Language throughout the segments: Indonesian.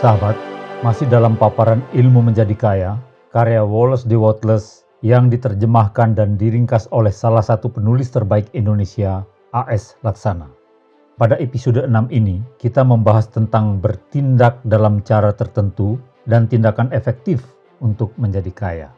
Sahabat, masih dalam paparan ilmu menjadi kaya, karya Wallace D. Wattles yang diterjemahkan dan diringkas oleh salah satu penulis terbaik Indonesia, A.S. Laksana. Pada episode 6 ini, kita membahas tentang bertindak dalam cara tertentu dan tindakan efektif untuk menjadi kaya.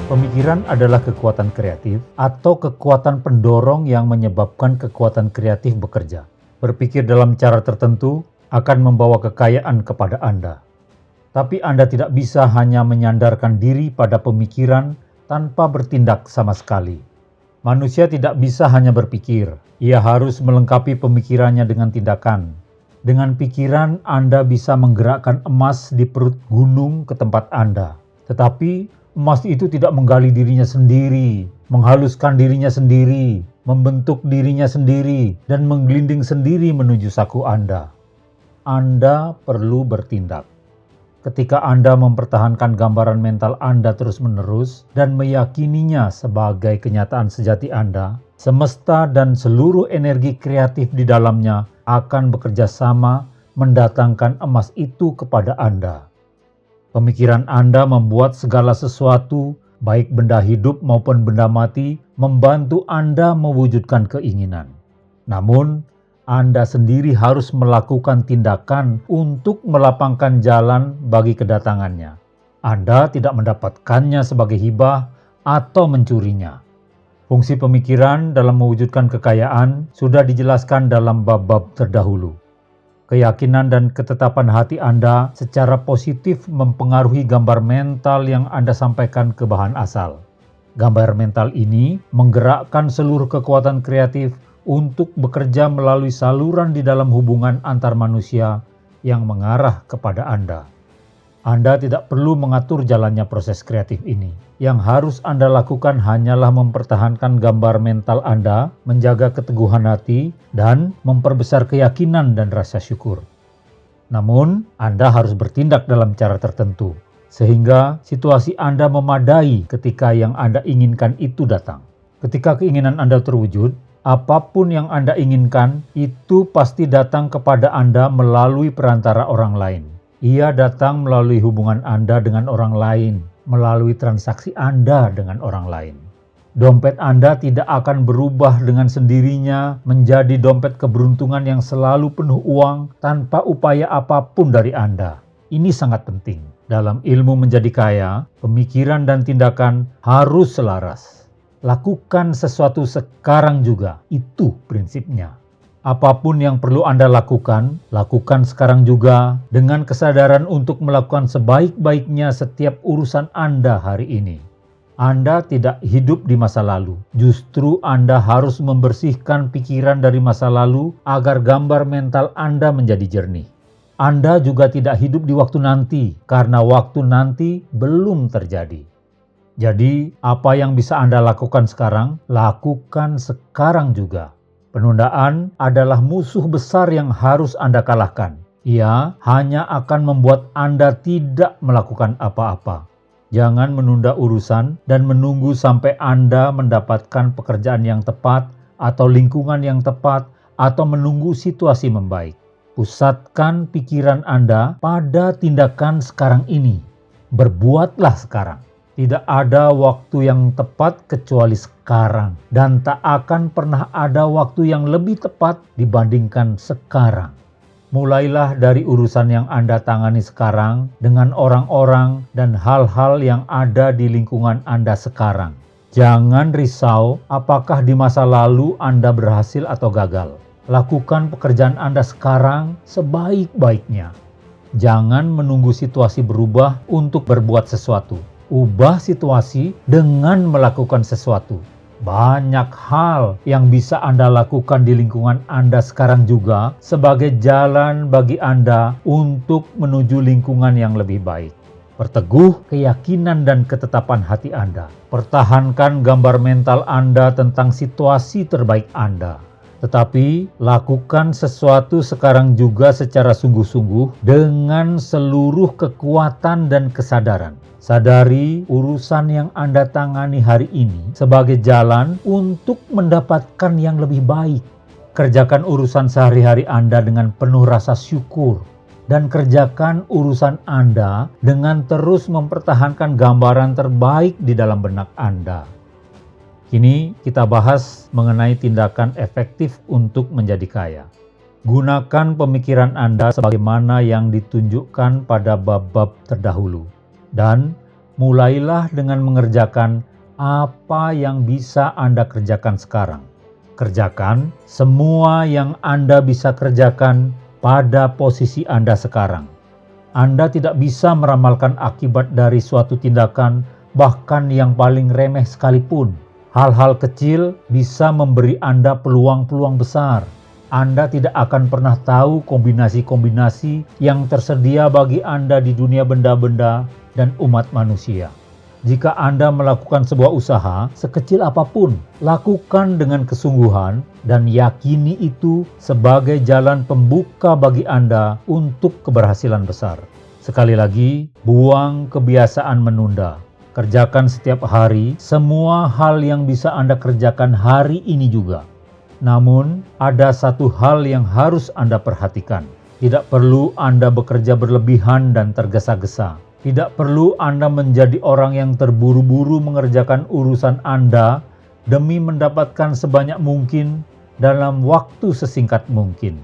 Pemikiran adalah kekuatan kreatif atau kekuatan pendorong yang menyebabkan kekuatan kreatif bekerja. Berpikir dalam cara tertentu akan membawa kekayaan kepada Anda. Tapi Anda tidak bisa hanya menyandarkan diri pada pemikiran tanpa bertindak sama sekali. Manusia tidak bisa hanya berpikir, ia harus melengkapi pemikirannya dengan tindakan. Dengan pikiran Anda bisa menggerakkan emas di perut gunung ke tempat Anda. Tetapi emas itu tidak menggali dirinya sendiri, menghaluskan dirinya sendiri, membentuk dirinya sendiri, dan menggelinding sendiri menuju saku Anda. Anda perlu bertindak. Ketika Anda mempertahankan gambaran mental Anda terus-menerus dan meyakininya sebagai kenyataan sejati Anda, semesta dan seluruh energi kreatif di dalamnya akan bekerja sama mendatangkan emas itu kepada Anda. Pemikiran Anda membuat segala sesuatu, baik benda hidup maupun benda mati, membantu Anda mewujudkan keinginan. Namun, Anda sendiri harus melakukan tindakan untuk melapangkan jalan bagi kedatangannya. Anda tidak mendapatkannya sebagai hibah atau mencurinya. Fungsi pemikiran dalam mewujudkan kekayaan sudah dijelaskan dalam bab-bab terdahulu. Keyakinan dan ketetapan hati Anda secara positif mempengaruhi gambar mental yang Anda sampaikan ke bahan asal. Gambar mental ini menggerakkan seluruh kekuatan kreatif untuk bekerja melalui saluran di dalam hubungan antar manusia yang mengarah kepada Anda. Anda tidak perlu mengatur jalannya proses kreatif ini. Yang harus Anda lakukan hanyalah mempertahankan gambar mental Anda, menjaga keteguhan hati, dan memperbesar keyakinan dan rasa syukur. Namun, Anda harus bertindak dalam cara tertentu, sehingga situasi Anda memadai ketika yang Anda inginkan itu datang. Ketika keinginan Anda terwujud, apapun yang Anda inginkan itu pasti datang kepada Anda melalui perantara orang lain. Ia datang melalui hubungan Anda dengan orang lain, melalui transaksi Anda dengan orang lain. Dompet Anda tidak akan berubah dengan sendirinya menjadi dompet keberuntungan yang selalu penuh uang tanpa upaya apapun dari Anda. Ini sangat penting. Dalam ilmu menjadi kaya, pemikiran dan tindakan harus selaras. Lakukan sesuatu sekarang juga, itu prinsipnya. Apapun yang perlu Anda lakukan sekarang juga dengan kesadaran untuk melakukan sebaik-baiknya setiap urusan Anda hari ini. Anda tidak hidup di masa lalu, justru Anda harus membersihkan pikiran dari masa lalu agar gambar mental Anda menjadi jernih. Anda juga tidak hidup di waktu nanti, karena waktu nanti belum terjadi. Jadi, apa yang bisa Anda lakukan sekarang, lakukan sekarang juga. Penundaan adalah musuh besar yang harus Anda kalahkan. Ia hanya akan membuat Anda tidak melakukan apa-apa. Jangan menunda urusan dan menunggu sampai Anda mendapatkan pekerjaan yang tepat atau lingkungan yang tepat atau menunggu situasi membaik. Pusatkan pikiran Anda pada tindakan sekarang ini. Berbuatlah sekarang. Tidak ada waktu yang tepat kecuali sekarang, dan tak akan pernah ada waktu yang lebih tepat dibandingkan sekarang. Mulailah dari urusan yang Anda tangani sekarang dengan orang-orang dan hal-hal yang ada di lingkungan Anda sekarang. Jangan risau apakah di masa lalu Anda berhasil atau gagal. Lakukan pekerjaan Anda sekarang sebaik-baiknya. Jangan menunggu situasi berubah untuk berbuat sesuatu. Ubah situasi dengan melakukan sesuatu. Banyak hal yang bisa Anda lakukan di lingkungan Anda sekarang juga sebagai jalan bagi Anda untuk menuju lingkungan yang lebih baik. Perteguh keyakinan dan ketetapan hati Anda. Pertahankan gambar mental Anda tentang situasi terbaik Anda. Tetapi lakukan sesuatu sekarang juga secara sungguh-sungguh dengan seluruh kekuatan dan kesadaran. Sadari urusan yang Anda tangani hari ini sebagai jalan untuk mendapatkan yang lebih baik. Kerjakan urusan sehari-hari Anda dengan penuh rasa syukur dan kerjakan urusan Anda dengan terus mempertahankan gambaran terbaik di dalam benak Anda. Kini kita bahas mengenai tindakan efektif untuk menjadi kaya. Gunakan pemikiran Anda sebagaimana yang ditunjukkan pada bab-bab terdahulu. Dan mulailah dengan mengerjakan apa yang bisa Anda kerjakan sekarang. Kerjakan semua yang Anda bisa kerjakan pada posisi Anda sekarang. Anda tidak bisa meramalkan akibat dari suatu tindakan, bahkan yang paling remeh sekalipun. Hal-hal kecil bisa memberi Anda peluang-peluang besar. Anda tidak akan pernah tahu kombinasi-kombinasi yang tersedia bagi Anda di dunia benda-benda dan umat manusia. Jika Anda melakukan sebuah usaha, sekecil apapun, lakukan dengan kesungguhan dan yakini itu sebagai jalan pembuka bagi Anda untuk keberhasilan besar. Sekali lagi, buang kebiasaan menunda. Kerjakan setiap hari semua hal yang bisa Anda kerjakan hari ini juga. Namun, ada satu hal yang harus Anda perhatikan. Tidak perlu Anda bekerja berlebihan dan tergesa-gesa. Tidak perlu Anda menjadi orang yang terburu-buru mengerjakan urusan Anda demi mendapatkan sebanyak mungkin dalam waktu sesingkat mungkin.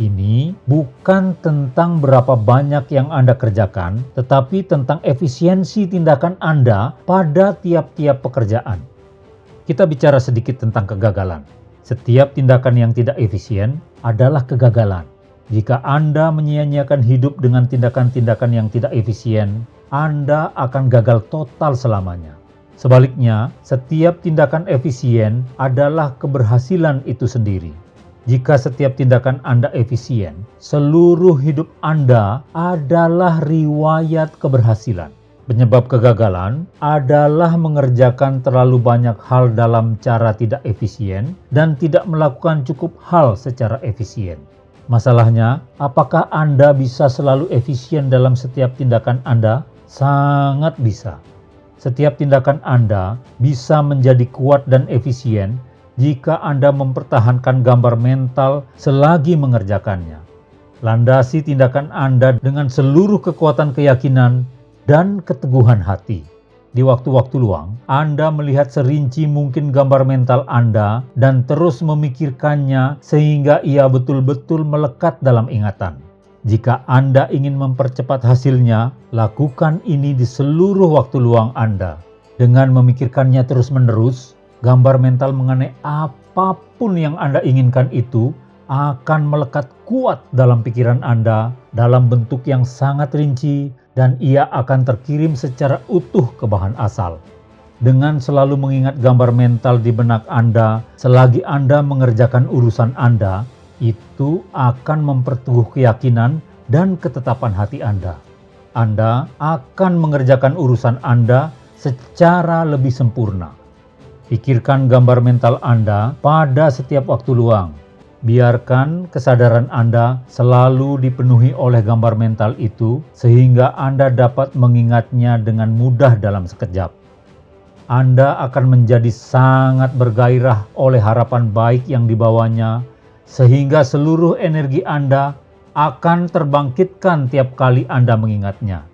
Ini bukan tentang berapa banyak yang Anda kerjakan, tetapi tentang efisiensi tindakan Anda pada tiap-tiap pekerjaan. Kita bicara sedikit tentang kegagalan. Setiap tindakan yang tidak efisien adalah kegagalan. Jika Anda menyia-nyiakan hidup dengan tindakan-tindakan yang tidak efisien, Anda akan gagal total selamanya. Sebaliknya, setiap tindakan efisien adalah keberhasilan itu sendiri. Jika setiap tindakan Anda efisien, seluruh hidup Anda adalah riwayat keberhasilan. Penyebab kegagalan adalah mengerjakan terlalu banyak hal dalam cara tidak efisien dan tidak melakukan cukup hal secara efisien. Masalahnya, apakah Anda bisa selalu efisien dalam setiap tindakan Anda? Sangat bisa. Setiap tindakan Anda bisa menjadi kuat dan efisien jika Anda mempertahankan gambar mental selagi mengerjakannya. Landasi tindakan Anda dengan seluruh kekuatan keyakinan dan keteguhan hati. Di waktu-waktu luang, Anda melihat serinci mungkin gambar mental Anda dan terus memikirkannya sehingga ia betul-betul melekat dalam ingatan. Jika Anda ingin mempercepat hasilnya, lakukan ini di seluruh waktu luang Anda. Dengan memikirkannya terus-menerus, gambar mental mengenai apapun yang Anda inginkan itu akan melekat kuat dalam pikiran Anda dalam bentuk yang sangat rinci dan ia akan terkirim secara utuh ke bahan asal. Dengan selalu mengingat gambar mental di benak Anda selagi Anda mengerjakan urusan Anda, itu akan memperteguh keyakinan dan ketetapan hati Anda. Anda akan mengerjakan urusan Anda secara lebih sempurna. Pikirkan gambar mental Anda pada setiap waktu luang. Biarkan kesadaran Anda selalu dipenuhi oleh gambar mental itu sehingga Anda dapat mengingatnya dengan mudah dalam sekejap. Anda akan menjadi sangat bergairah oleh harapan baik yang dibawanya sehingga seluruh energi Anda akan terbangkitkan tiap kali Anda mengingatnya.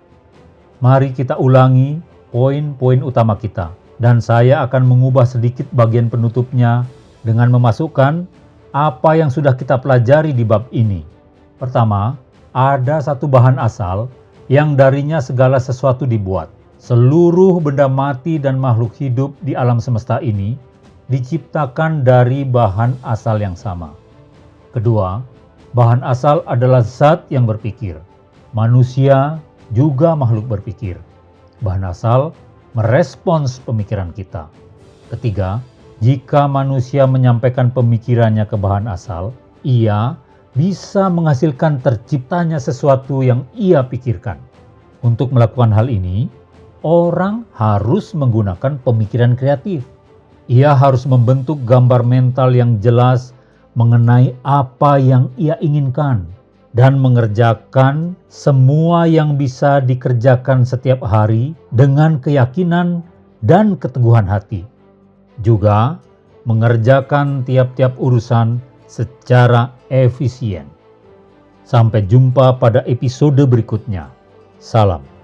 Mari kita ulangi poin-poin utama kita dan saya akan mengubah sedikit bagian penutupnya dengan memasukkan apa yang sudah kita pelajari di bab ini. Pertama, ada satu bahan asal yang darinya segala sesuatu dibuat. Seluruh benda mati dan makhluk hidup di alam semesta ini diciptakan dari bahan asal yang sama. Kedua, bahan asal adalah zat yang berpikir. Manusia juga makhluk berpikir. Bahan asal merespons pemikiran kita. Ketiga, jika manusia menyampaikan pemikirannya ke bahan asal, ia bisa menghasilkan terciptanya sesuatu yang ia pikirkan. Untuk melakukan hal ini, orang harus menggunakan pemikiran kreatif. Ia harus membentuk gambar mental yang jelas mengenai apa yang ia inginkan dan mengerjakan semua yang bisa dikerjakan setiap hari dengan keyakinan dan keteguhan hati. Juga mengerjakan tiap-tiap urusan secara efisien. Sampai jumpa pada episode berikutnya. Salam.